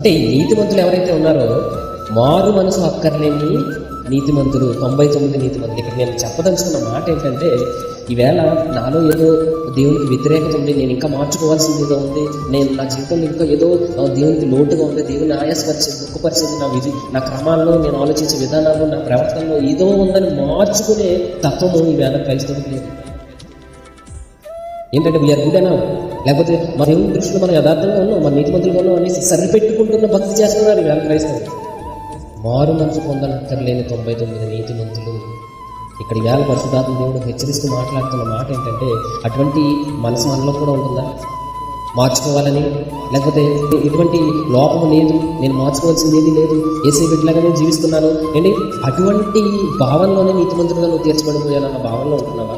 అంటే ఈ నీతిమంతులు ఎవరైతే ఉన్నారో మారు మనసు అక్కర్లేని నీతిమంతులు, 99 నీతిమంతులు. ఇక్కడ నేను చెప్పదలుచుకున్న మాట ఏంటంటే, ఈవేళ నాలో ఏదో దేవునికి వ్యతిరేకత ఉంది, నేను ఇంకా మార్చుకోవాల్సింది ఏదో ఉంది, నేను నా జీవితంలో ఇంకా ఏదో దేవునికి లోటుగా ఉంది, దేవుని ఆయాసపరిచింది, దుఃఖపరిచింది, నా విధి, నా క్రమాల్లో, నేను ఆలోచించే విధానాల్లో, నా ప్రవర్తనలో ఏదో ఉందని మార్చుకునే తత్వము ఈవేళ క్రైస్తవులకు లేదు. ఏంటంటే వీఆర్ గుడ్ అయినా, లేకపోతే మన దేవుని దృష్టిలో మనం యథార్థంగా ఉన్నాం, మన నీతిమంతులుగా ఉన్నాం అనేసి సరిపెట్టుకుంటున్న భక్తి చేస్తున్నారు ఈవేళ క్రైస్తవులు. మారు మనసు పొందనక్కర్లేని 99 నీతిమంతులు. ఇక్కడ వేళ పరిశుద్ధాత్మ దేవుడు హెచ్చరిస్తూ మాట్లాడుతున్న మాట ఏంటంటే, అటువంటి మనసు మనలో కూడా ఉంటుందా? మార్చుకోవాలని, లేకపోతే ఎటువంటి లోపము లేదు, నేను మార్చుకోవాల్సింది ఏది లేదు, ఏసీ బిడ్డలాగా నేను జీవిస్తున్నాను ఏంటి, అటువంటి భావనలోనే నీతిమంతులుగా నువ్వు తీర్చబడిపోయానన్న భావనలో ఉంటున్నావా?